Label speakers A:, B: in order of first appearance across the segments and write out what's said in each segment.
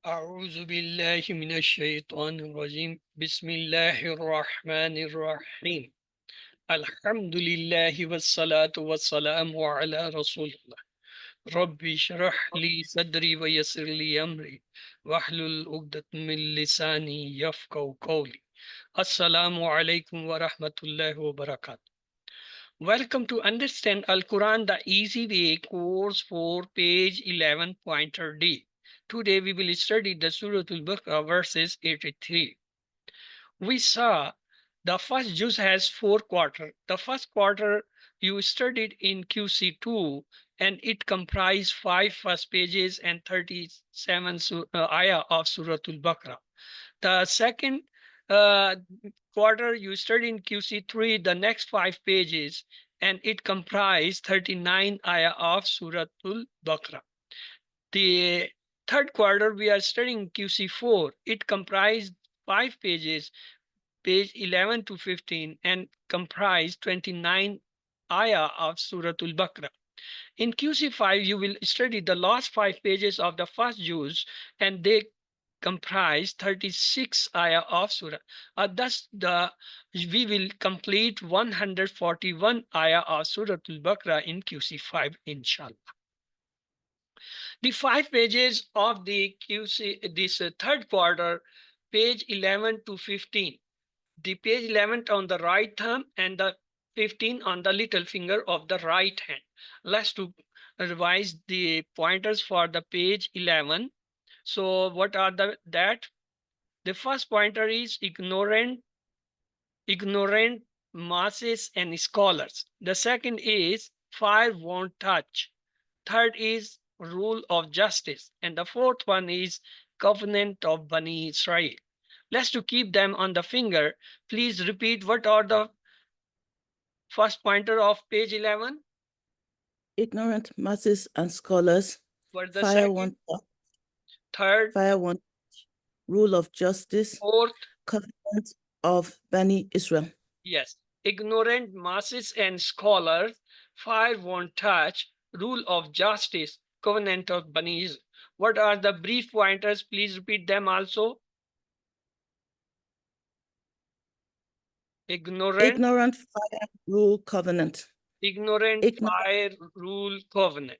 A: أعوذ بالله من الشيطان الرجيم بسم الله الرحمن الرحيم الحمد لله والصلاة والسلام على رسول الله ربي اشرح لي صدري ويسر لي أمري واحلل عقدة من لساني يفقهوا قولي السلام عليكم ورحمة الله وبركاته. Welcome to Understand Al Quran the Easy Way course for page 11.d. Today we will study the Surah Al-Baqarah verses 83. We saw the first juz has 4 quarters. The first quarter you studied in QC2 and it comprised 5 first pages and 37 ayah of Surah Al-Baqarah. The second uh, quarter you studied in QC3 the next 5 pages and it comprised 39 ayah of Surah Al-Baqarah. The third quarter we are studying QC4. It comprised 5 pages, page 11 to 15, and comprised 29 ayah of Surah Al-Baqarah. In QC5, you will study the last 5 pages of the first juz, and they comprise 36 ayah of surah. Thus, we will complete 141 ayah of Surah Al-Baqarah in QC5, inshallah. The 5 pages of the QC, this third quarter, page 11 to 15. The page 11 on the right thumb and the 15 on the little finger of the right hand. Let's to revise the pointers for the page 11. So what are that? The first pointer is ignorant masses and scholars. The second is fire won't touch. Third is rule of justice. And the fourth one is covenant of Bani Israel. Let's to keep them on the finger. Please repeat what are the first pointer of page 11.
B: Ignorant masses and scholars,
A: For the
B: fire
A: second,
B: one,
A: third,
B: rule of justice,
A: fourth,
B: covenant of Bani Israel.
A: yes. Ignorant masses and scholars, fire won't touch, rule of justice, covenant of Bani Israel. What are the brief pointers? Please repeat them also. Ignorant,
B: Fire, rule, covenant.
A: ignorant, fire, rule, covenant.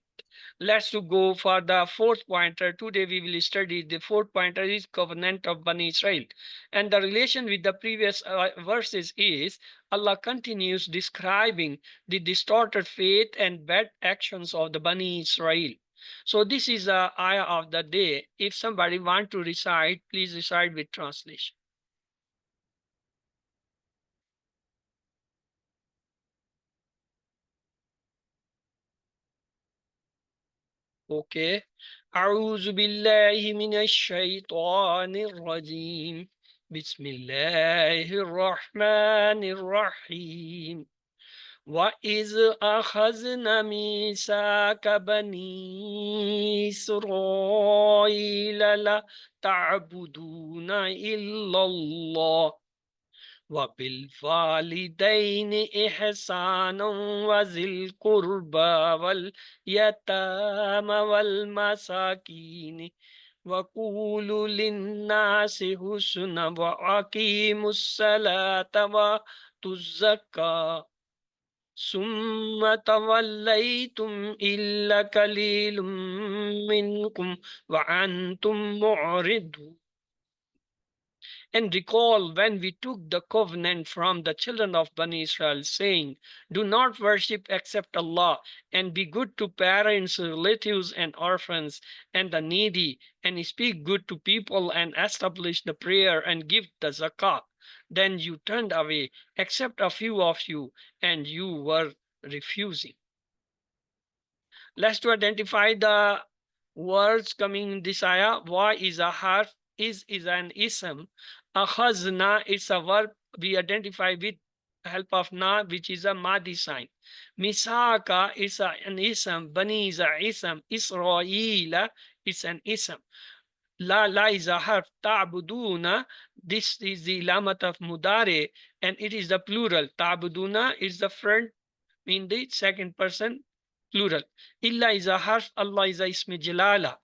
A: Let's to go for the fourth pointer. Today we will study the fourth pointer is covenant of Bani Israel. And the relation with the previous verses is Allah continues describing the distorted faith and bad actions of the Bani Israel. So this is the ayah of the day. If somebody want to recite, please recite with translation. Okay. أعوذ بالله من الشيطان الرجيم. بسم الله الرحمن الرحيم. وإذ أخذنا ميثاق بني إسرائيل لا تعبدون إلا الله وبالوالدين إحسانا وذي القربى واليتامى والمساكين وقولوا للناس حسنا وأقيموا الصلاة وآتوا الزكاة ثم توليتم إلا قليل منكم وأنتم معرضون. And recall when we took the covenant from the children of Bani Israel, saying, do not worship except Allah, and be good to parents, relatives, and orphans, and the needy, and speak good to people, and establish the prayer, and give the zakat. Then you turned away, except a few of you, and you were refusing. Let's to identify the words coming in this ayah. Wa is a harf, is an ism. Akhazna is a verb we identify with help of na, which is a madi sign. Misaka is an ism. Bani is a ism. Israela is an ism. La is a harf. Ta'buduna, this is the lamat of mudare, and it is the plural. Ta'buduna is the front in the second person plural. Illa is a harf. Allah is a ismi jalala.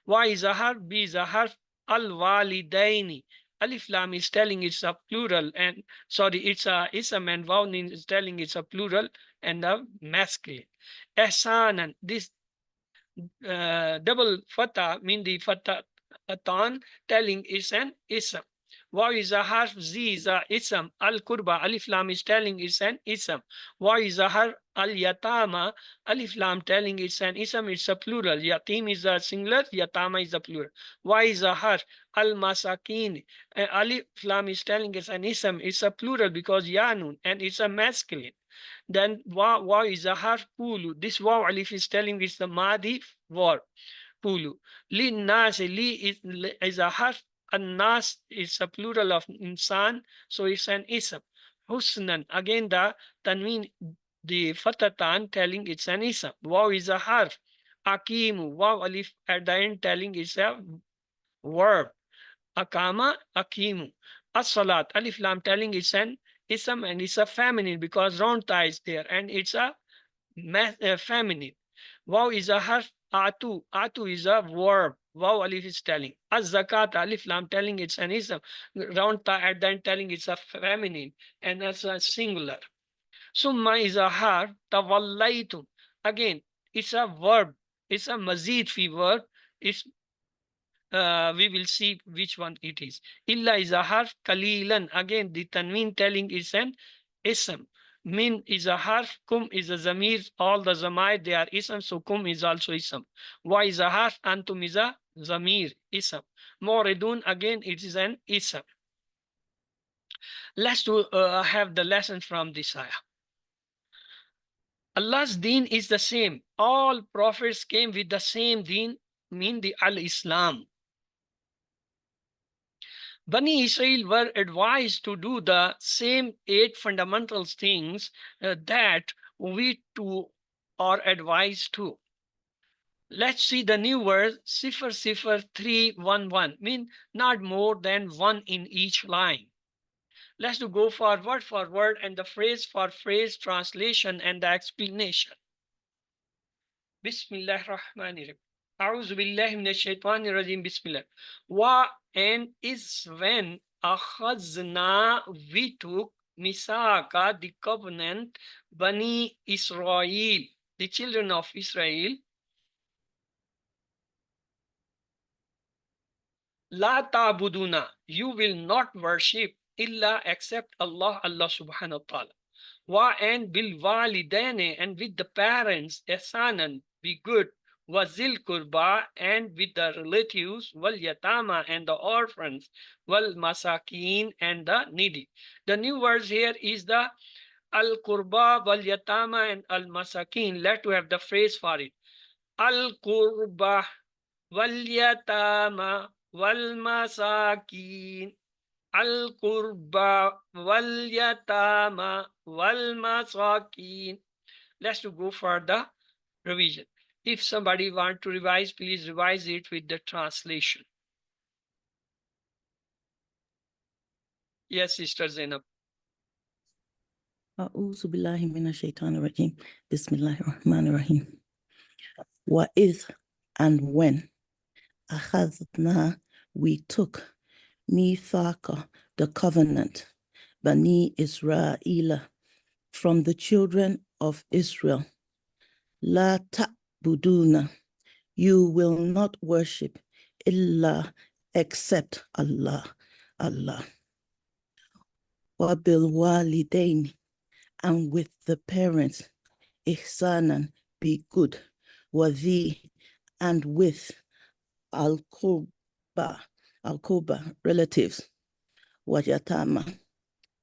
A: Wa is a harf, B is a harf, al-walidaini. Alif lam is telling it's a plural, and sorry, it's a ism, and waw is telling it's a plural and a masculine. Ihsanan, this double fatah mean the fatah atan telling is an ism. Waw is a harf, Z is a ism, al kurba alif lam is telling is an ism. Waw is a harf, al yatama alif lam telling it's an ism, it's a plural. Yatim is a singular, yatama is a plural. Waw is a harf, al masakin alif lam is telling it's an ism, it's a plural because yanun, and it's a masculine. Then waw is a harf, pulu. This waw alif is telling it's the madi verb, pulu. Li nas, is a harf, and nas is a plural of insan, so it's an ism. Husnan, again the tanween, the fatatan telling it's an ism. Waw is a harf. Akimu, waw alif at the end telling it's a verb. Akama, akimu. As-salat, alif lam telling it's an ism, and it's a feminine because round ta is there, and it's a feminine. Waw is a harf, atu. Atu is a verb. Waw alif is telling. Az-zakat, alif lam telling it's an ism. Round ta at the end telling it's a feminine, and that's a singular. Summa is a harf, tawallaytum. Again, it's a verb. It's a mazid fi verb. It's we will see which one it is. Illa is a harf, kalilan. Again, the tanween telling is an ism. Min is a harf, kum is a zamir. All the zamir they are ism, so kum is also ism. Wa is a harf, antum is a zamir, ism. Moridun, again, it is an ism. Let's have the lesson from this ayah. Allah's deen is the same. All prophets came with the same deen, mean the al-Islam. Bani Israel were advised to do the same 8 fundamental things that we too are advised to. Let's see the new word, 00311, mean not more than 1 in each line. Let's go for word and the phrase for phrase translation and the explanation. Bismillahirrahmanirrahim. A'udhu billahi minash shaitanir rajim. Bismillah. Wa, and is when akhazna, we took, misaka, the covenant, Bani Israel, the children of Israel. La ta'buduna, you will not worship illa except Allah, Allah subhanahu wa ta'ala. Wa, and bil walidaini, and with the parents, ihsanan, be good. Wazil kurba, and with the relatives, wal yatama, and the orphans, wal masakin, and the needy. The new words here is the al kurba, wal yatama, and al masakin. Let us have the phrase for it. Al kurba, wal yatama, wal masakin. Al kurba, wal yatama, wal masakin. Let's go for the revision. If somebody want to revise, please revise it with the translation. Yes, Sister Zainab.
B: A'udhu billahi minash shaitanir rajim. Bismillahir rahmanir rahim. Wa idh, and when, akhadna, we took, mithaqa, the covenant, Bani Israel, from the children of Israel. La ta'buduna, you will not worship, illa, except Allah, Allah. Wa bil walidain, and with the parents, ihsanan, be good. Wa the, and with al-qurba, relatives. Wa yatama,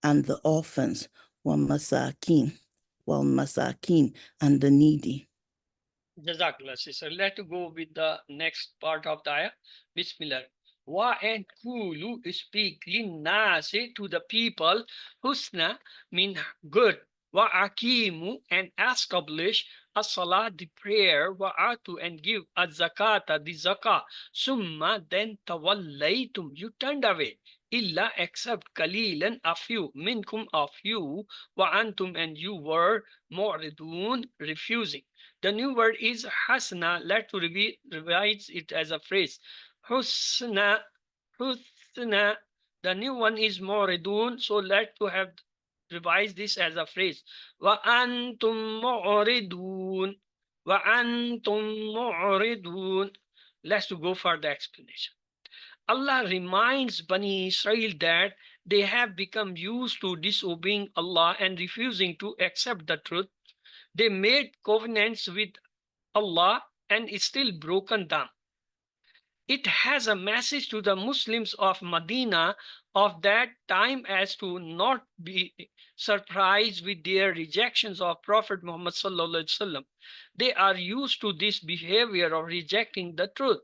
B: and the orphans. Wa masakin, and the needy.
A: Jazakallah, sister. Let's go with the next part of the ayah. Bismillah. Wa, and kulu, speak, linnasi, to the people, husna, mean good. Wa akimu, and establish, as-salah, the prayer, wa atu, and give, az-zakata, the zakah. Summa, then tawallaytum, you turned away. Illa, except kalilan, a few, minkum, of you, wa antum, and you were mu'ridun, refusing. The new word is hasna. Let's revise it as a phrase. Husna, husna. The new one is moridun. So let's have revise this as a phrase. Wa antum mu'ridun. Wa antum mu'ridun. Let's go for the explanation. Allah reminds Bani Israel that they have become used to disobeying Allah and refusing to accept the truth. They made covenants with Allah and is still broken them. It has a message to the Muslims of Medina of that time as to not be surprised with their rejections of Prophet Muhammad sallallahu alaihi wasallam. They are used to this behavior of rejecting the truth.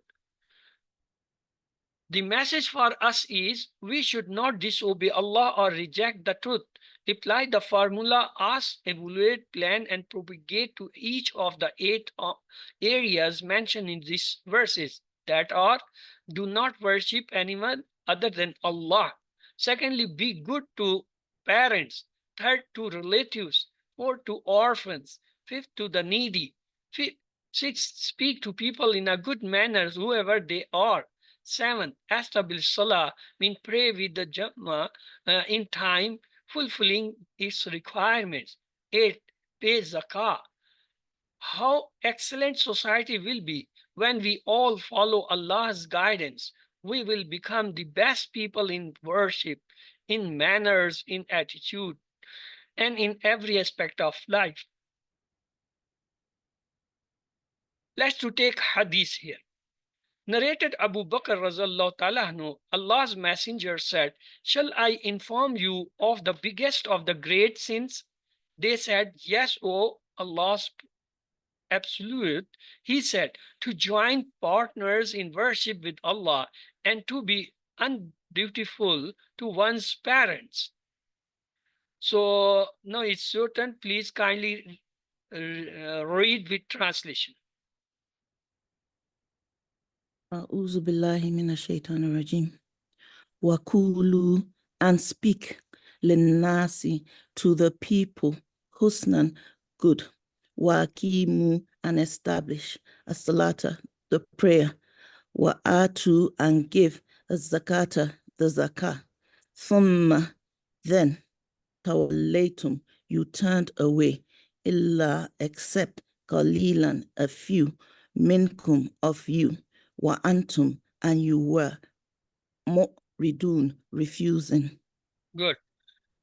A: The message for us is we should not disobey Allah or reject the truth. Apply the formula, ask, evaluate, plan, and propagate to each of the 8 areas mentioned in these verses, that are: do not worship anyone other than Allah. Secondly, be good to parents. Third, to relatives. Fourth, to orphans. Fifth, to the needy. Sixth, speak to people in a good manner, whoever they are. 7. Establish Salah, mean pray with the Jamma in time, fulfilling its requirements. 8. Pay Zakah. How excellent society will be when we all follow Allah's guidance. We will become the best people in worship, in manners, in attitude, and in every aspect of life. Let's to take hadith here. Narrated Abu Bakr Razallahu Ta'ala, Allah's messenger said, shall I inform you of the biggest of the great sins? They said, yes, O Allah's absolute. He said, to join partners in worship with Allah and to be undutiful to one's parents. So now it's your turn. Please kindly read with translation.
B: A'udhu billahi minash shaitanir rajim. Wakulu, and speak linnasi, to the people, husnan, good. Wakimu, and establish as-salata, the prayer. Wa'atu, and give az-zakata, the zakah. Thumma, then tawallaytum, you turned away, illa, except qalilan, a few, minkum, of you. Wa antum, and you were mu'ridun, refusing.
A: Good.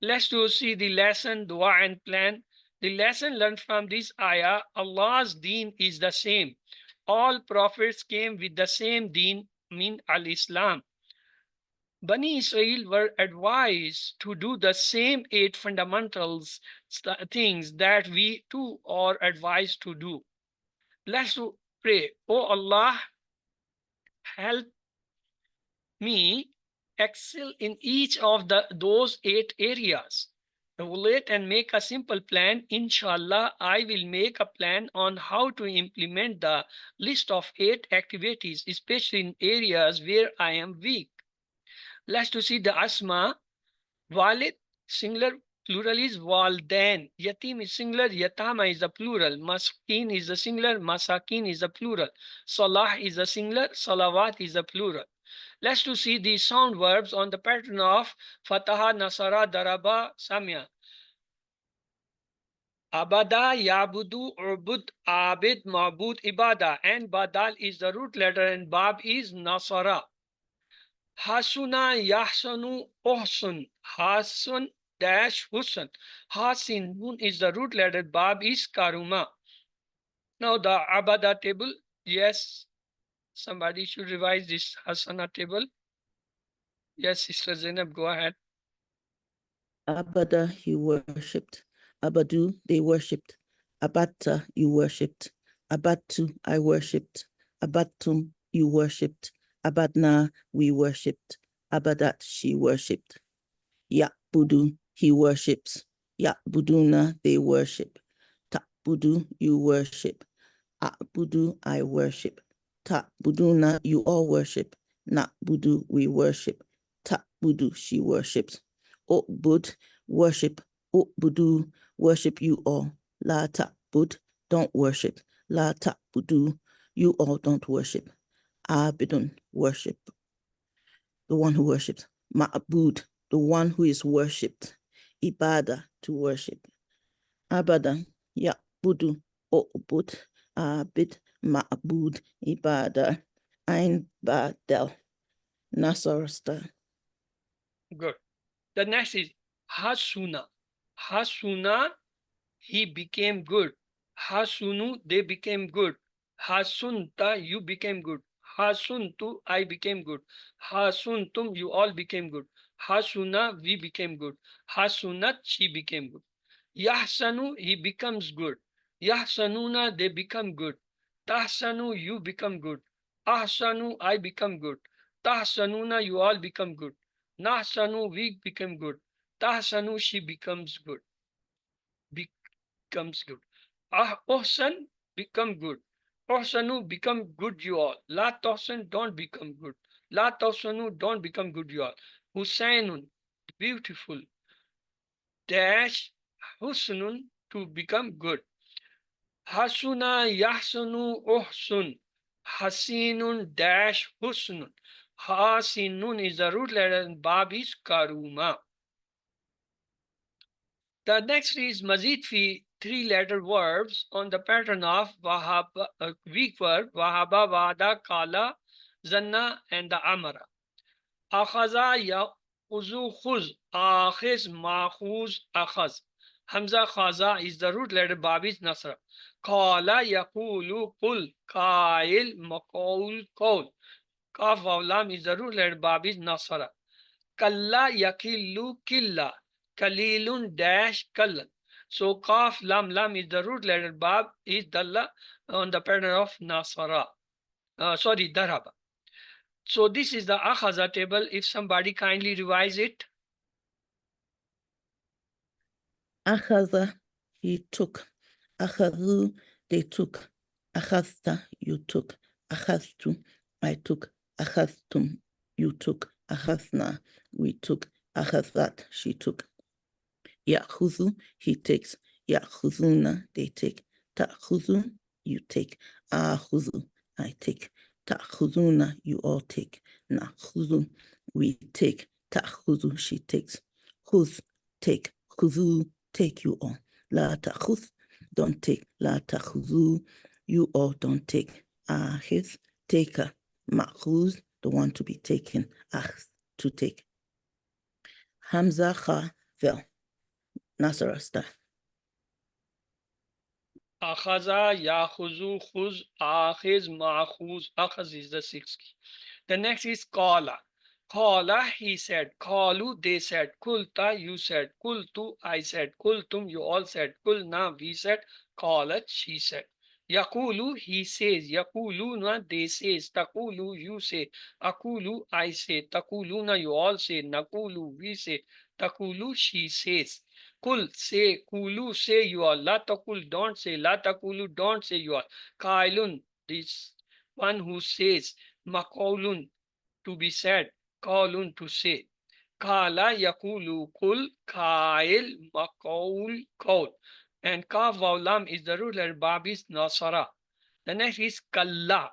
A: Let's to see the lesson, dua and plan. The lesson learned from this ayah: Allah's deen is the same. All prophets came with the same deen, mean al-Islam. Bani Israel were advised to do the same 8 fundamentals things that we too are advised to do. Let's pray. Oh Allah, help me excel in each of those 8 areas. Evaluate and make a simple plan. Inshallah, I will make a plan on how to implement the list of 8 activities, especially in areas where I am weak. Let's to see the asma. Walid, singular, plural is waldain. Yatim is singular, yatama is the plural. Maskin is the singular, masakin is the plural. Salah is the singular, salawat is the plural. Let's to see the sound verbs on the pattern of Fataha, Nasara, Daraba, Samya. Abada, Yabudu, Ubud, Abid, Mabud, Ibada. And Badal is the root letter and Bab is Nasara. Hasuna, Yahsanu, Ohsun. Hasun dash Husan. Hasin, Nun is the root letter. Bab is Karuma. Now the Abada table. Yes, somebody should revise this Hasana table. Yes, Sister Zainab, go ahead.
B: Abada, you worshipped. Abadu, they worshipped. Abatta, you worshipped. Abattu, I worshipped. Abattum, you worshipped. Abadna, we worshipped. Abadat, she worshipped. Ya'budu, he worships. Ya'buduna, they worship. Ta'budu, you worship. A'budu, I worship. Ta'buduna, you all worship. Na'budu, we worship. Ta'budu, she worships. U'bud, worship. U'budu, worship you all. La ta'bud, don't worship. La ta'budu, you all don't worship. Abidun, worship, the one who worships. Ma'bud, the one who is worshipped. Ibadah, to worship. Abadan, ya'budu, o'bud, abid, ma'bud, ibadah, ain badel, nasarasta.
A: Good. The next is Hasuna. Hasuna, he became good. Hasunu, they became good. Hasunta, you became good. Hasuntu, I became good. Hasuntum, you all became good. Hasuna, we became good. Hasunat, she became good. Yahsanu, he becomes good. Yahsanuna, they become good. Tahsanu, you become good. Ahsanu, I become good. Tahsanuna, you all become good. Nahsanu, we become good. Tahsanu, she becomes good. Becomes good. Ohsan, become good. Ohsanu, become good you all. La tohsan, don't become good. La tohsanu, don't become good you all. Husainun, beautiful. Dash, husnun, to become good. Hasuna, yahsunu, ohsun. Hasinun, dash, husnun. Hasinun is the root letter and bab is karuma. The next is mazid fi, three-letter verbs on the pattern of wahaba, weak verb, wahaba, wada, kala, zanna, and the amara. Akhaza, ya, uzu, khuz, akhiz, makhuz, akhaz. Hamza khaza is the root letter, bab is nasra. Kala, yakulu, kul, kail, maqaul, qaul. Kaf, waw, lam is the root letter, bab is nasra. Kalla, yakillu, killa. Kalilun, dash, kallan. So kaf, lam, lam is the root letter, bab is dalla on the pattern of nasara. Sorry, daraba. So this is the akhaza table. If somebody kindly revise it.
B: Akhaza, he took. Akhadhu, they took. Akhadta, you took. Akhadtu, I took. Akhadtum, you took. Akhadna, we took. Akhadhat, she took. Ya'khudhu, he takes. Ya'khudhuna, they take. Ta'khudhu, you take. Akhudhu, I take. Ta'khudhuna, you all take. Na'khudhu, we take. Ta'khudhu, she takes. Khudh, take. Khudhu, take you all. La ta'khudh, don't take. La ta'khudhu, you all don't take. Akhidh, taker. Ma'khudh, the one to be taken. Akhd, to take. Hamza kha, fell. Nasarasta.
A: Akhaza, yakhuzu, khuz, akhiz, ma'khuz. Akhaz is the sixth key. The next is Kala. Kala, he said. Kalu, they said. Kulta, you said. Kultu, I said. Kultum, you all said. Kulna, we said. Kalat, she said. Yakulu, he says. Yakuluna, they says. Takulu, you say. Akulu, I say. Takuluna, you all say. Nakulu, we say. Takulu, she says. Kul, say. Kulu, say you all. La takul, don't say. La takulu, don't say you all. Kailun, this one who says. Maqaulun, to be said. Qaulun, to say. Kala, yakulu, kul, kail, maqaul, qaul. And kaf waw lam is the root letter, bab is nasara. The next is kalla.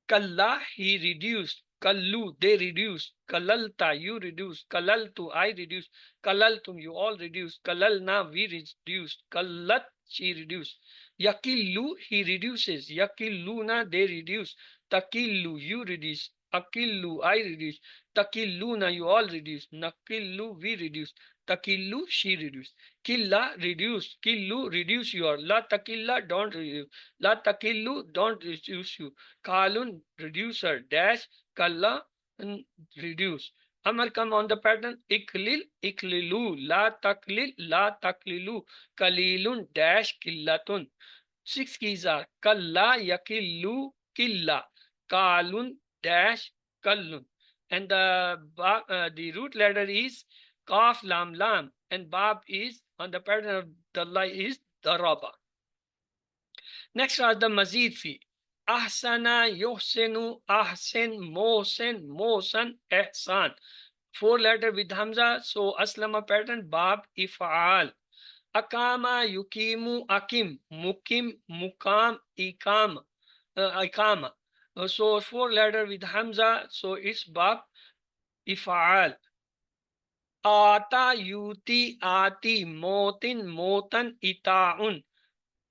A: Kalla, he reduced. Kallu, they reduced. Kalalta, you reduced. Kalaltu, I reduced. Kalaltum, you all reduced. Kalalna, we reduced. Kallat, she reduced. Yakillu, he reduces. Yakilluna, they reduce. Takillu, you reduce. Akillu, I reduce. Takilluna, you all reduce. Nakillu, we reduce. Takillu, she reduced. Killa, reduce. Killu, reduce your. La takilla, don't reduce. La takillu, don't reduce you. Kalun, reducer, dash, kalla, reduce. Amar, come on the pattern. Iklil, iklilu, la taklil, la taklilu, kalilun, dash, killatun. Six keys are kalla, yakillu, killa, kalun, dash, kallun. And the root letter is kaf, lam, lam. And bab is on the pattern of dalla is daraba. Next are the mazid fi. Ahsana, yuhsinu, ahsin, mohsen, mohsan, ihsan. Four letter with hamza. So aslama pattern bab if'al. Akama, yukimu, akim, mukim, mukam, ikam, ikama. So 4 letter with hamza, so it's bab if'al. Ata, yuti, ati, motin, motan, ita'un.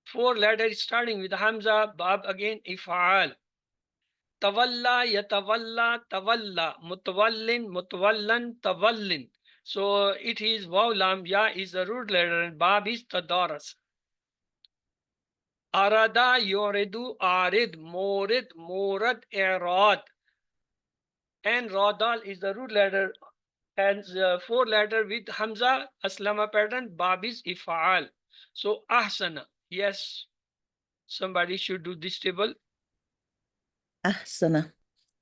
A: 4 letters starting with hamza, bab again if'al. Tawalla, yatawalla, tawalla, mutawallin, mutawallan, tawallin. So it is waw lam ya is the root letter and bab is tadaras. Arada, yoridu, arid, morid, morad, irad. And radal is the root letter and 4 letter with hamza, aslama pattern, bab is if'al. So ahsana, yes, somebody should do this table.
B: Ahsana,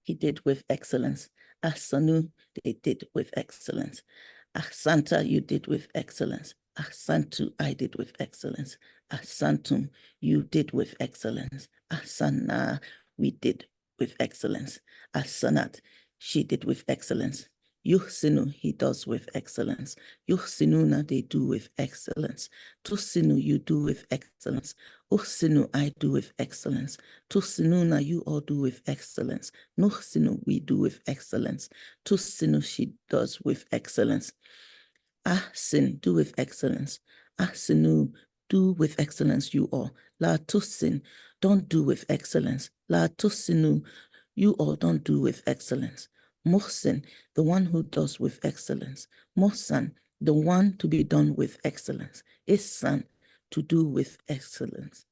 B: he did with excellence. Ahsanu, they did with excellence. Ahsanta, you did with excellence. Ahsantu, I did with excellence. Ahsantum, you did with excellence. Ahsana, we did with excellence. Ahsanat, she did with excellence. Yuhsinu, he does with excellence. Yuhsinuna, they do with excellence. Tusinu, you do with excellence. Uhsinu, I do with excellence. Tusinuna, you all do with excellence. Nuhsinu, we do with excellence. Tusinu, she does with excellence. Ahsin, do with excellence. Ahsinu, do with excellence, you all. La tusin, don't do with excellence. La tusinu, you all don't do with excellence. Muhsin, the one who does with excellence. Muhsan, the one to be done with excellence. Ihsan, to do with excellence.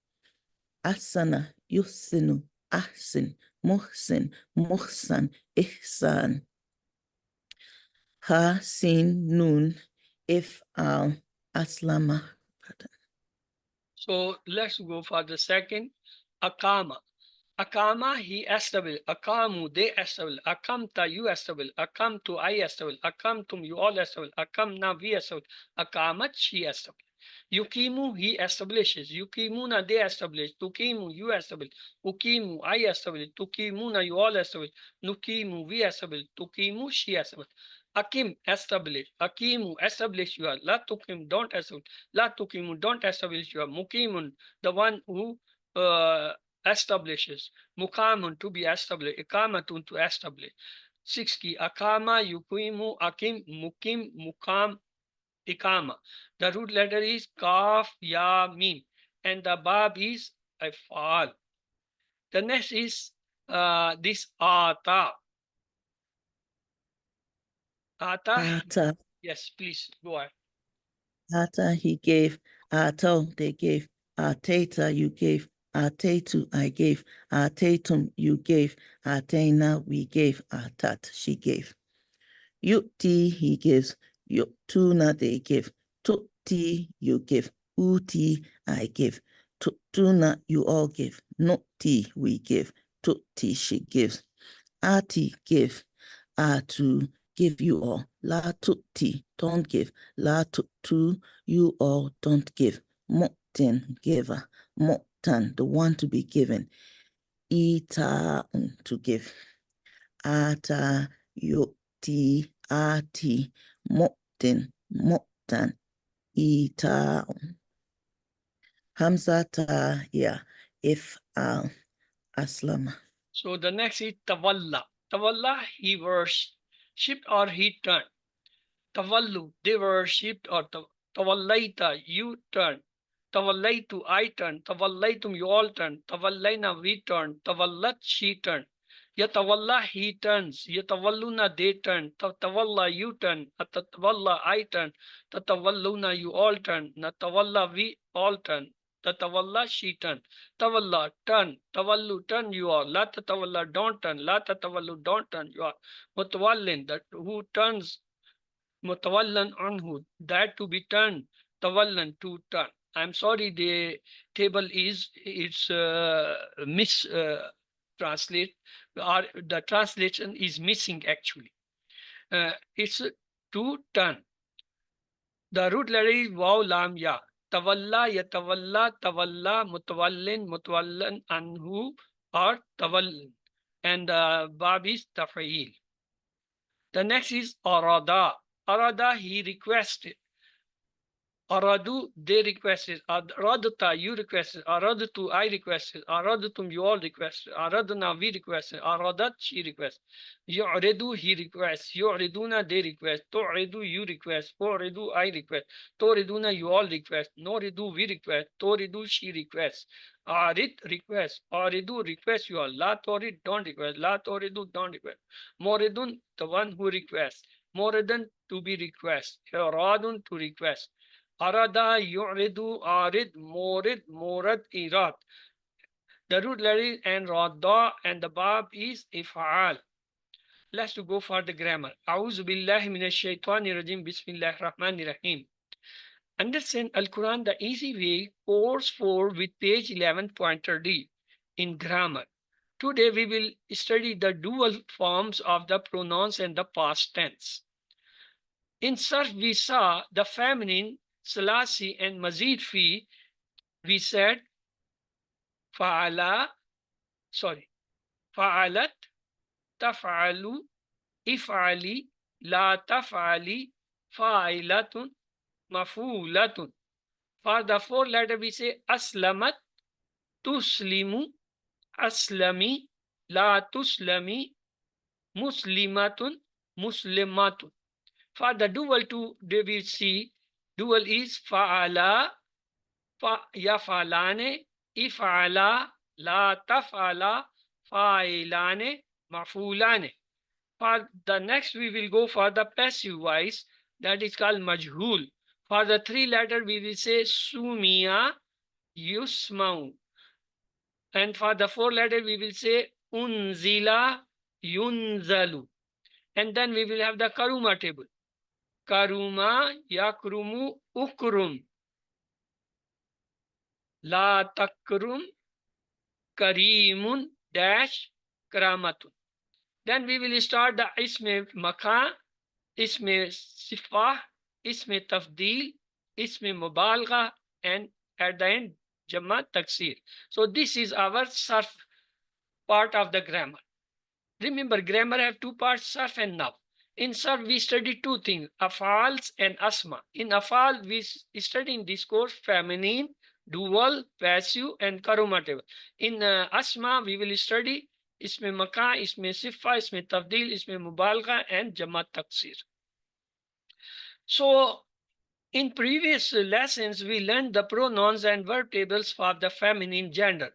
B: Asana, yusinu, ahsin, muhsin, muhsan, ihsan. Ha, sin, nun, if, al, aslama.
A: So let's go for the second. Akama. Akama, he established. Akamu, they established. Akamta, you established. Akamtu, I established. Akamtum, you all established. Akamna, we established. Akamat, she established. Yukimu, he establishes. Yukimuna, they establish. Tukimu, you establish. Ukimu, I establish. Tukimuna, you all establish. Nukimu, we establish. Tukimu, she established. Akim, establish. Akimu, establish you are. La tukim, don't establish. La tukimu, don't establish you are. Mukimun, the one who establishes. Mukamun, to be established. Ikamatun, to establish. 60. Akama, yukimu, akim, mukim, mukam, ikama. The root letter is kaf, ya, mim, and the bab is ifal. The next is this ata. Ata. Yes, please go ahead.
B: Ata, he gave. Ato, they gave. Ateta, you gave. Atetu, I gave. Atetum, you gave. Atena, we gave. Atat, she gave. Yuti, he gives. Yutuna, they give. Tuti, you give. Uti, I give. Tutuna, you all give. Nuti, we give. Tuti, she gives. Ati, give. Atu, give you all. La tuti, don't give. La tutu, you all don't give. Motin, giver. Motan, the one to be given. Ita, to give. Ata, yuti, ati, motin, motan, ita. Hamzata, yeah, if aslama.
A: So the next is tawalla. Tawalla, he worshipped or he turned. Tawallu, they worshipped or tawallaita, you turn. Tawallaitu, I turn. Tawallaitum, you all turn. Tawallaina, we turn. Tawallat, she turned. Yatawalla, he turns. Yatawalluna, they turn. Tatawalla, you turn. Atatawalla, I turn. Tatawalluna, you all turn. Natawalla, we all turn. Tatawalla, she turn. Tawalla, turn. Tawallu, turn you all. La tatawalla, don't turn. La tatawallu, don't turn you all. Mutawallin, that who turns. Mutawallan anhu, that to be turned. Tawallan, to turn. I'm sorry, the table is it's translate, or the translation is missing actually. It's to turn. The root letter is waw lam ya. Tawalla, yatawalla, tawalla, mutawallin, mutawallan anhu, or tawallin. And the bab is tafa'il. The next is arada. Arada, he requested. Aradu, they requested. Aradta, you requested. Aradtu, I requested. Aradatum, you all requested. Aradna, we requested. Aradat, she requests. Yu'ridu, he requests. Yu'riduna, they request. Tu'ridu, you request. Uridu, I request. Turiduna, you all request. Noridu, we request. Toridu, she requests. Arid, request. Aridu, request you all. La torid, don't request. La toridu, don't request. Moridun, the one who requests. Moridan, to be request. Iradun, to request. Arada, yu'ridu, arid, morid, morad, irad. The root letter is and radda and the bab is if'al. Let's go for the grammar. A'udhu billahi minash shaitanir rajim. Bismillahir rahmanir rahim. Understand Al-Quran the easy way, course 4 with page 11.30 in grammar. Today we will study the dual forms of the pronouns and the past tense. In sarf we saw the feminine Salasi and Mazid fi. We said fa'ala, fa'alat, taf'alu, if'ali, la taf'ali, fa'ilatun, mafulatun. For the four letter we say aslamat, tuslimu, aslami, la tuslami, muslimatun, muslimatun. For the dual two we will see dual is fa'ala, yaf'alane, if'ala, la taf'ala, fa'ilane, maf'ulane. For the next we will go for the passive voice that is called majhul. For the three letter we will say sumia, yusmau. And for the four letter we will say unzila, yunzalu. And then we will have the karuma table. Karuma, yakrumu, ukrum. La takrum, karimun, dash, karamatun. Then we will start the isme makan, isme sifah, isme tafdil, isme mubalgha, and at the end, Jamma taksir. So this is our sarf part of the grammar. Remember, grammar have two parts, sarf and nav. In sarf, we study two things, afals and asma. In afal, we study in this course feminine, dual, passive, and karuma table. In asma, we will study isme maka, isme sifa, isme tafdil, isme mubalgha, and Jamma taksir. So in previous lessons, we learned the pronouns and verb tables for the feminine gender.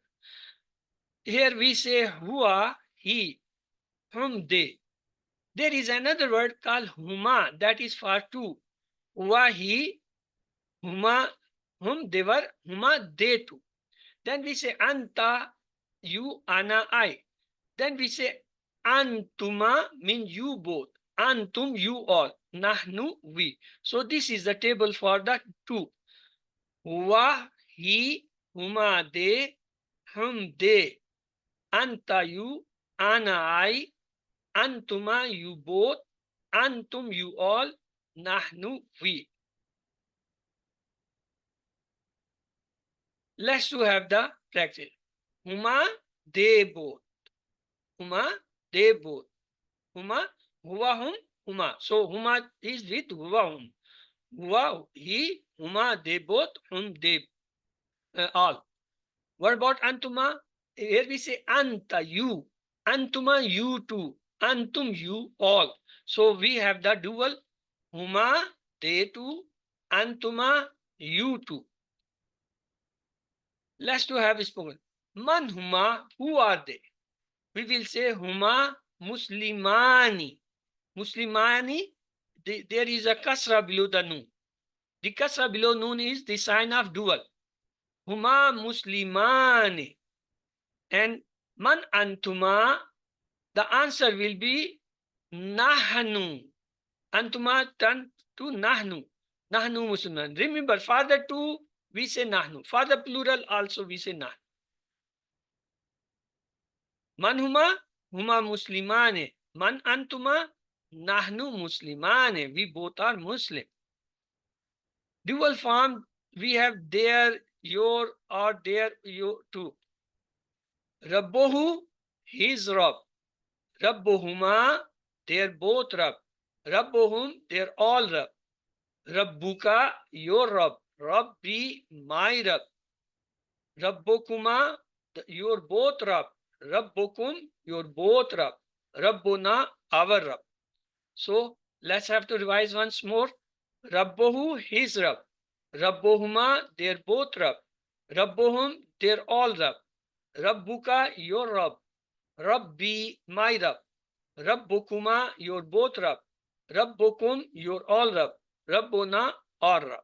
A: Here we say huwa, he, hum, they. There is another word called huma that is for two. Huwa, he, huma, hum, they were, huma, they two. Then we say anta, you, ana, I. Then we say antuma means you both. Antum, you all. Nahnu, we. So this is the table for the two. Huwa, he, huma, they, hum, they. Anta, you, ana, I. Antuma, you both. Antum, you all. Nahnu, we. Let's to have the practice. Huma, they both. Huma, they both. Huma, huwa, hum, huma. So huma is with huwa, hum. Huwa, he, huma, they both, hum, they all. What about antuma? Here we say anta, you. Antuma, you two. Antum, you all. So we have the dual huma, they two. Antuma, you two. Let's to have spoken. Man huma, who are they? We will say huma muslimani. Muslimani, there is a kasra below the noon. The kasra below noon is the sign of dual. Huma muslimani. And man antuma, the answer will be nahnu. Antuma turn to nahnu. Nahnu musliman. Remember, father two, we say nahnu. Father plural also we say nahnu. Man huma? Huma muslimane. Man antuma? Nahnu muslimane. We both are Muslim. Dual form, we have their, your, or their, you too. Rabbuhu, his Rabb. Rabbuhuma, they're both Rabb. Rabbuhum, they're all Rabb. Rabbuka, your Rabb. Rabbi, my Rabb. Rabbukuma, your both Rabb. Rabbukum, your both Rabb. Rabbuna, our Rabb. So let's have to revise once more. Rabbuhu, his Rabb. Rabbuhuma, their both Rabb. Rabbuhum, their all Rabb. Rabbuka, your Rabb. Rabbi, my Rabb. Rabbukuma, your both Rabb. Rabbukum, your all Rabb. Rabbuna, our Rabb.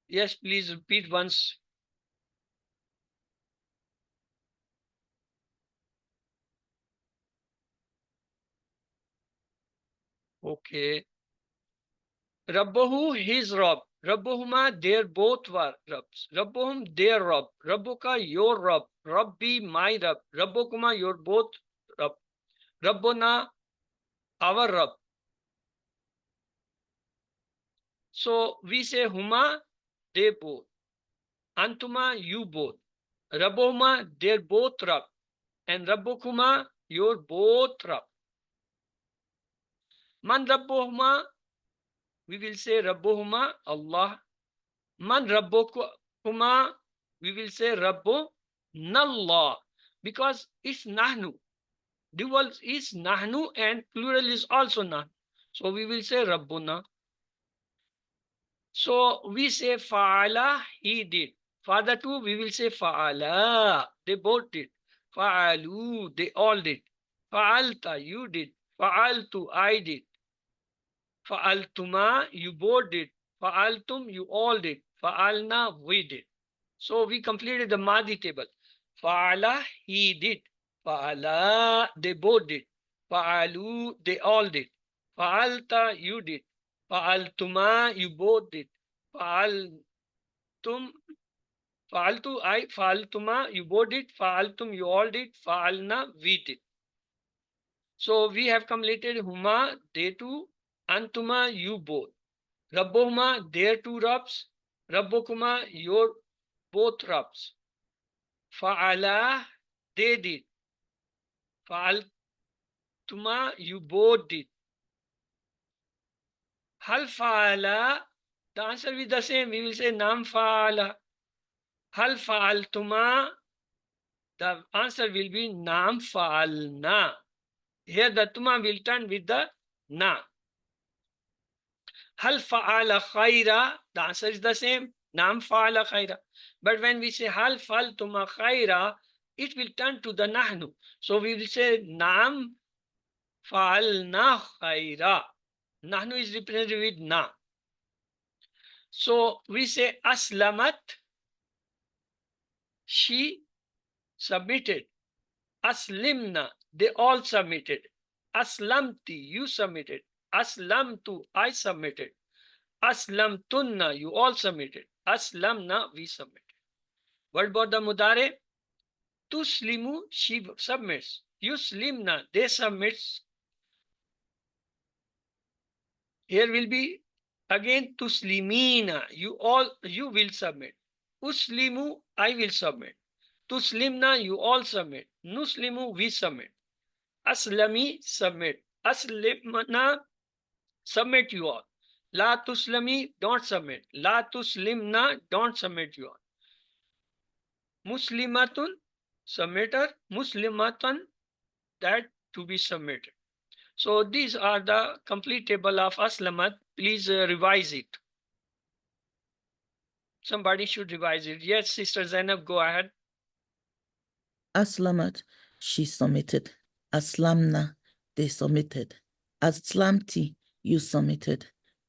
A: Yes, please repeat once. Okay. Rabbuhu, his Rabb. Rabbuhuma, their both were Rabbs. Rabbuhum, their Rabb. Rabbuka, your Rabb. Rabbi, my Rabb. Rabbukuma, your both Rabb. Rabbuna, our Rabb. So we say huma, they both. Antuma, you both. Rabbuhuma, their both Rabb. And Rabbukuma, your both Rabb. Man Rabbuhuma, we will say Rabbuhuma, Allah. Man Rabbukuma, we will say Rabbu Nallah, because it's Nahnu. Dual is Nahnu and plural is also Nahnu. So we will say Rabbuna. So we say Fa'ala, he did. For the two, we will say Fa'ala, they both did. Fa'alu, they all did. Fa'alta, you did. Fa'altu, I did. Fa'altuma, you both did. Fa'altum, you all did. Fa'alna, we did. So we completed the Madi table. Fa'ala, he did. Fa'ala, they both did. Fa'alu, they all did. Fa'alta, you did. Fa'altuma, you both did. Fa'altum, fa'altu, I. Fa'altuma, you both did. Fa'altum, you all did. Fa'alna, we did. So we have completed huma, they two. Antuma, you both. Rabbuhuma, their two Rabbs. Rabbukuma, your both Rabbs. Fa'ala, they did. Fa'altuma, you both did. Hal fa'ala, the answer will be the same. We will say nam fa'ala. Hal fa'altuma, the answer will be nam fa'alna. Here the tuma will turn with the na. Hal fa'ala khaira, the answer is the same. Nam fa'ala khaira. But when we say hal fa'altuma khaira, it will turn to the nahnu. So we will say nam fa'alna khaira. Nahnu is represented with na. So we say aslamat, she submitted. Aslimna, they all submitted. Aslamti, you submitted. Aslamtu, I submitted. Aslamtunna, you all submitted. Aslamna, we submitted. What about the mudare? Tuslimu, she submits. Yuslimna, they submits. Here will be again tuslimina, you will submit. Uslimu, I will submit. Tuslimna, you all submit. Nuslimu, we submit. Aslami, submit. Aslimna, submit you all. La tuslami, don't submit. La tuslimna, don't submit you all. Muslimatun, submitter. Muslimatan, that to be submitted. So these are the complete table of aslamat. Please revise it. Somebody should revise it. Yes, Sister Zainab, go ahead.
B: Aslamat, she submitted. Aslamna, they submitted. Aslamti, you submitted.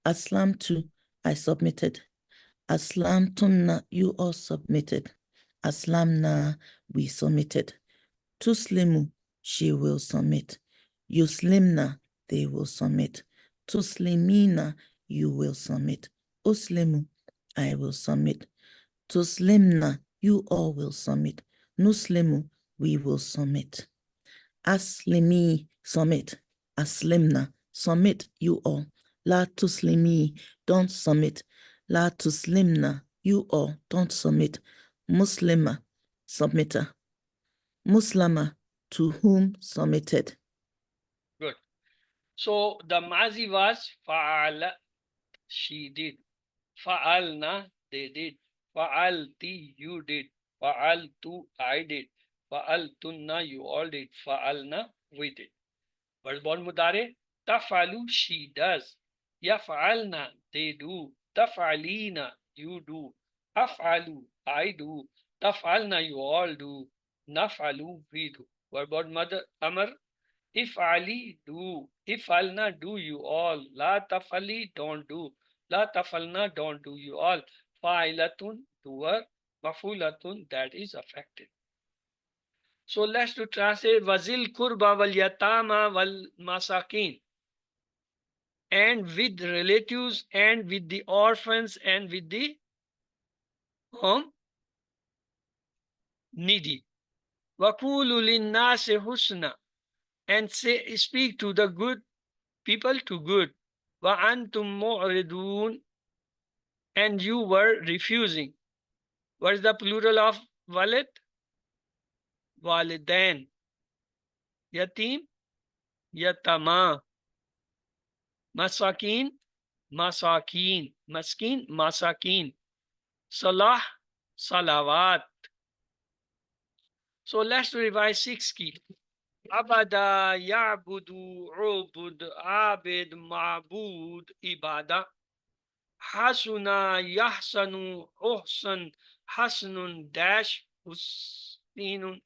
B: Aslamtu, I submitted. Aslamtunna, you all submitted. Aslamna, we submitted. Tuslimu, she will submit. Yuslimna, they will submit. Tuslimina, you will submit. Uslimu, I will submit. Tuslimna, you all will submit. Nuslimu, we will submit. Aslimi, submit. Aslimna, submit you all. La tuslimi, don't submit. La tuslimna, you all, don't submit. Muslima, submitter. Muslima, to whom submitted.
A: Good. So the mazi was fa'ala, she did. Fa'alna, they did. Fa'alti, you did. Fa'altu, I did. Fa'altunna, you all did. Fa'alna, we did. Verbal mudare, tafalu, she does. Yaf'alna, they do. Taf'alina, you do. Af'alu, I do. Taf'alna, you all do. Naf'alu, we do. Verbal mother, amar, if Ali, do. If Alna, do you all. La tafali, don't do. La tafalna, don't do you all. Fa'ilatun, doer. Mafulatun, that is affected. So let's to translate Wazil kurba wal yatama wal masakin. And with relatives and with the orphans and with the needy. Wakulu linnase husna. And say, speak to the good people to good. Wa antum mu'ridun, and you were refusing. What is the plural of walid? Walidain. Yatim, yatama. Masakin, masakin. Maskin, masakin. Salah, salawat. So let's revise 6 key. Abada, ya'budu, ubud, abid, ma'bud, ibada. Hasuna, yahsanu, uhsan, hasnun, dash, husninun.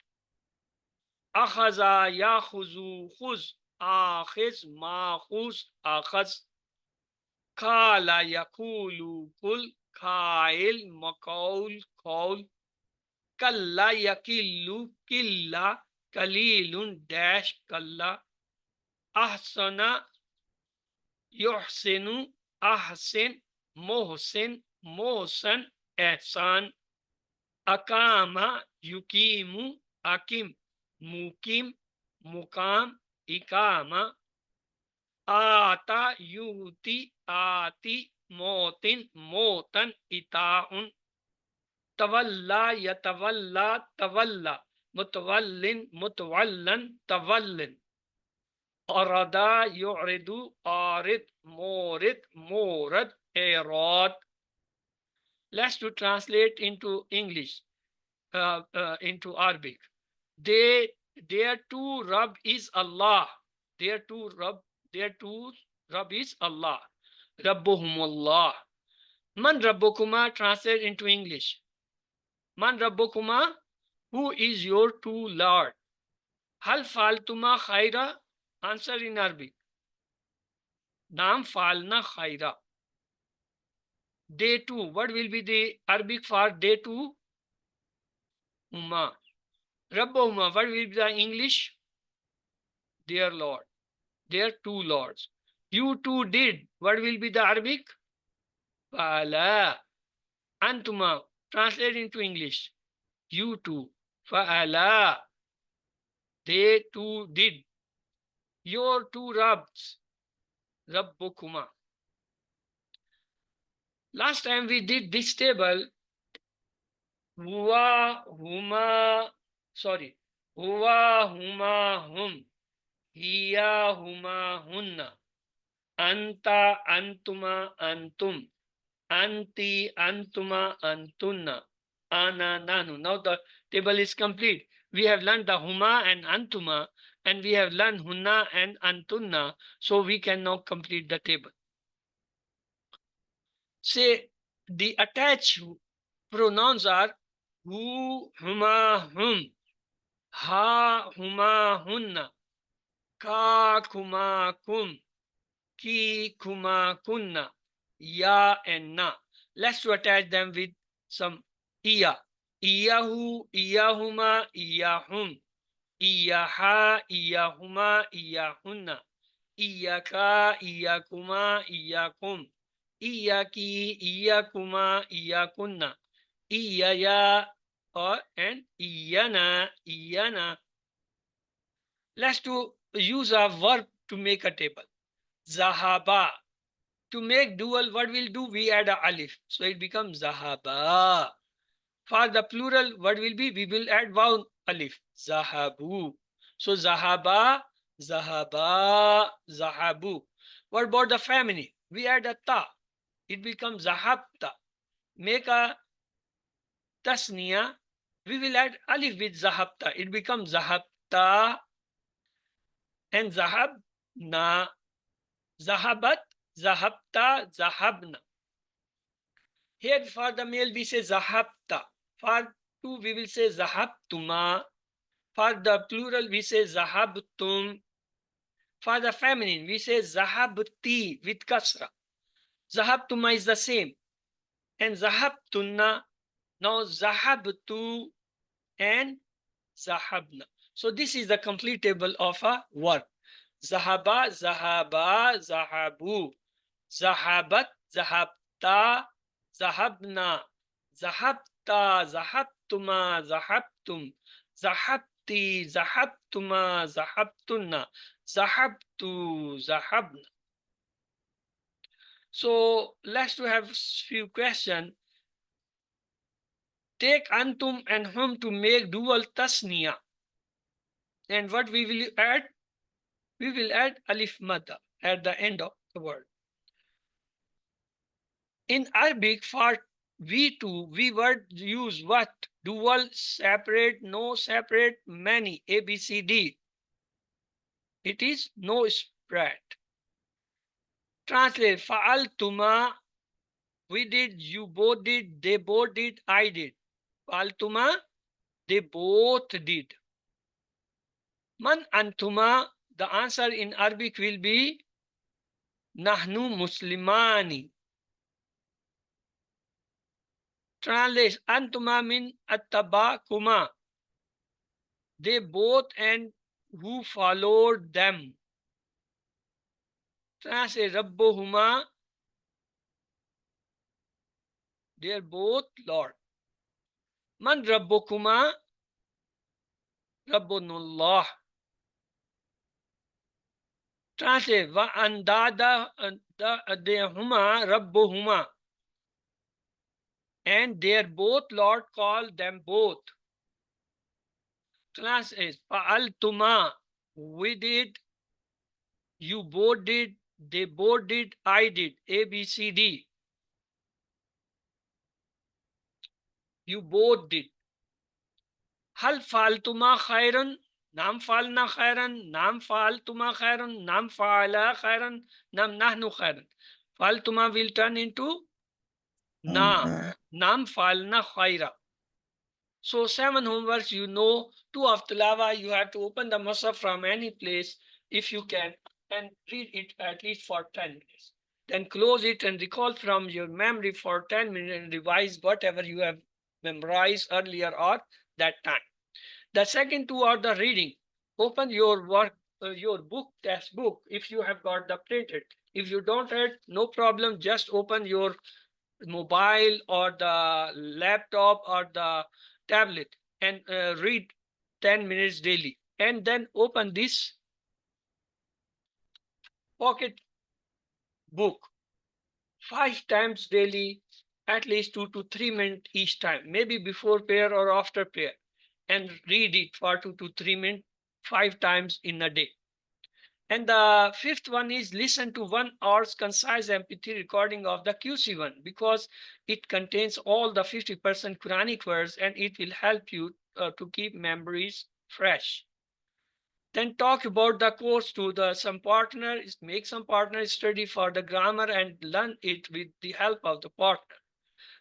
A: Akhaza, yakhuzu, khuz, akhiz, makhuz, akhaz. Kala, yakulu, kul, kail, makaul, kaul. Kalla, yakillu, killa, kalilun, dash, kalla. Ahsana, yuhsinu, ahsin, muhsin, muhsan, ihsan. Akama, yukimu, akim, mukim, mukam, ikama. Ata, yuti, ati, motin, motan, itaun. Tawalla, yatawalla, tawalla. Mutawallin, mutawallan, tawallin. Arada, yu'ridu, arid, morid, morad, erad. Let's to translate into English, into Arabic. Their two Rabb is Allah. Their two Rabb is Allah. Rabbuhumullah. Man Rabbukuma, translate into English. Man Rabbukuma, who is your two Lord? Hal faltuma khaira, answer in Arabic. Naam falna khaira. Day two, what will be the Arabic for day two? Uma. Rabbahuma, what will be the English? Dear Lord. Their two lords. You two did. What will be the Arabic? Fa'ala. Antuma. Translate into English. You two. Fa'ala. They two did. Your two Rabbs. Rabbukuma. Last time we did this table. Huwa, huma. Sorry. Huwa, huma, hum. Hiya, huma, hunna. Anta, antuma, antum. Anti, antuma, antunna. Ana, nanu. Now the table is complete. We have learned the huma and antuma, and we have learned hunna and antunna. So we can now complete the table. Say the attached pronouns are hu, huma, hum. Ha, huma, hunna. Ka, kuma, kum. Ki, kuma, kunna. Ya and na. Let's to attach them with some iya. Iyahu, iyahuma, iyahum. Iyaha, iyahuma, iyahunna. Iyaka, iyakuma, iyakum. Iyaki, iyakuma, iyakunna. Iyaya, and iyana, iyana. Let's to use a verb to make a table. Zahaba. To make dual, what we'll do? We add a alif. So it becomes zahaba. For the plural, what will be? We will add vowel alif. Zahabu. So zahaba, zahaba, zahabu. What about the feminine? We add a ta. It becomes zahabta. make a tasniya, we will add alif with zahabta. It becomes zahabta and zahabna, zahabat, zahabta, zahabna. Here for the male we say zahabta. For two we will say zahabtuma. For the plural we say zahabtum. For the feminine we say zahabti with kasra. Zahabtuma is the same. And zahabtunna. Now zahabtu and zahabna. So this is the complete table of a verb. Zahaba, zahaba, zahabu. Zahabat, zahabta, zahabna. Zahabta, zahabtuma, zahabtum. Zahabti, zahabtuma, zahabtunna. Zahabtu, zahabna. So let's to have few questions. Take antum and hum to make dual tasniya. And what we will add? We will add alif madda at the end of the word. In Arabic, for we two, we would use what? Dual, separate, no separate, many, A, B, C, D. It is no spread. Translate, fa'altuma, we did, you both did, they both did, I did. Fa'altuma, they both did. Man antuma, the answer in Arabic will be Nahnu Muslimani. Translate Antuma min attabakuma. They both and who followed them. Translate Rabbuhuma. They are both Lord. Man Rabbukuma. Rabbunullah. Translate Va andada dehuma Rabbuhuma. And their both Lord called them both. Translate Fa'altuma. We did. You both did. They both did. I did. A, B, C, D. You both did. Hal faltuma khairan? Nam falna khairan? Nam faltuma khairan? Nam fa'ala khairan? Nam nahnu khairan? Faltuma will turn into na. Nam falna khaira. So 7 homeworks you know. 2 of tilawa, you have to open the musaf from any place if you can and read it at least for 10 minutes. Then close it and recall from your memory for 10 minutes and revise whatever you have memorized earlier or that time. The second two are the reading. Open your work, your book, textbook, if you have got the printed. If you don't have, no problem, just open your mobile or the laptop or the tablet and read 10 minutes daily. And then open this pocket book 5 times daily, at least 2 to 3 minutes each time, maybe before prayer or after prayer, and read it for 2 to 3 minutes 5 times in a day. And the fifth one is listen to 1 hour's concise MP3 recording of the QC1 because it contains all the 50% Quranic words and it will help you to keep memories fresh. Then talk about the course to some partners, make some partner study for the grammar and learn it with the help of the partner.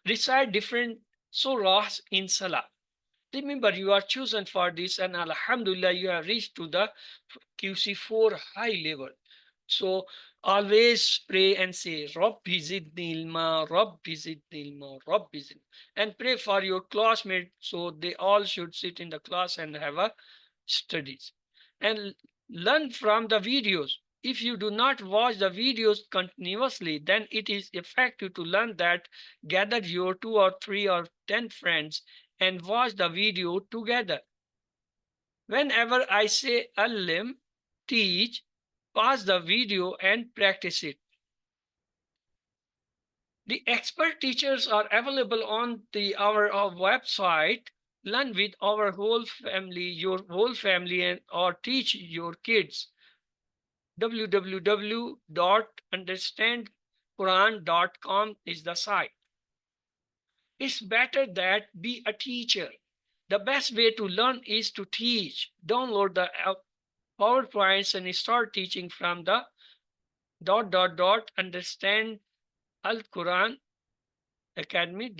A: Recite different surahs in Salah. Remember, you are chosen for this, and Alhamdulillah, you have reached to the QC4 high level. So always pray and say, Rabbi zidni ilma, Rabbi zidni ilma, Rabbi zidni. And pray for your classmates so they all should sit in the class and have a studies. And learn from the videos. If you do not watch the videos continuously, then it is effective to learn that. Gather your 2 or 3 or 10 friends and watch the video together. Whenever I say alim, teach, pause the video and practice it. The expert teachers are available on our website. Learn with our whole family, your whole family, and or teach your kids. www.understandquran.com is the site. It's better that be a teacher. The best way to learn is to teach. Download the PowerPoints and start teaching from the ... understand Al Quran Academy .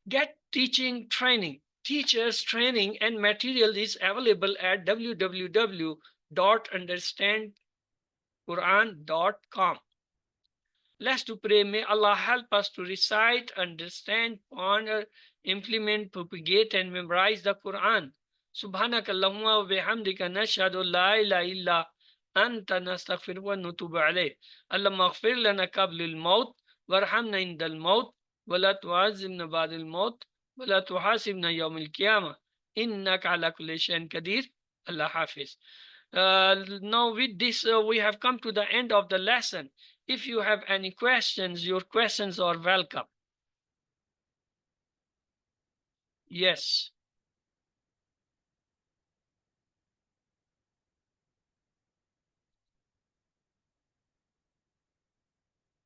A: Get teaching training. Teachers training and material is available at www.understandquran.com. Let's to pray. May Allah help us to recite, understand, ponder, implement, propagate, and memorize the Quran. Subhanak Allahumma wa bihamdika nashhadu la ilaha illa anta nastaghfiruka wa natubu alayk. Allahumma ighfir lana qabla al-maut warhamna inda al-maut wa la tu'azzibna ba'da al-maut wa la tuhasibna yawm al-qiyamah innaka ala kulli shay'in qadir. Allah Hafiz. Now with this we have come to the end of the lesson. If you have any questions, your questions are welcome. Yes.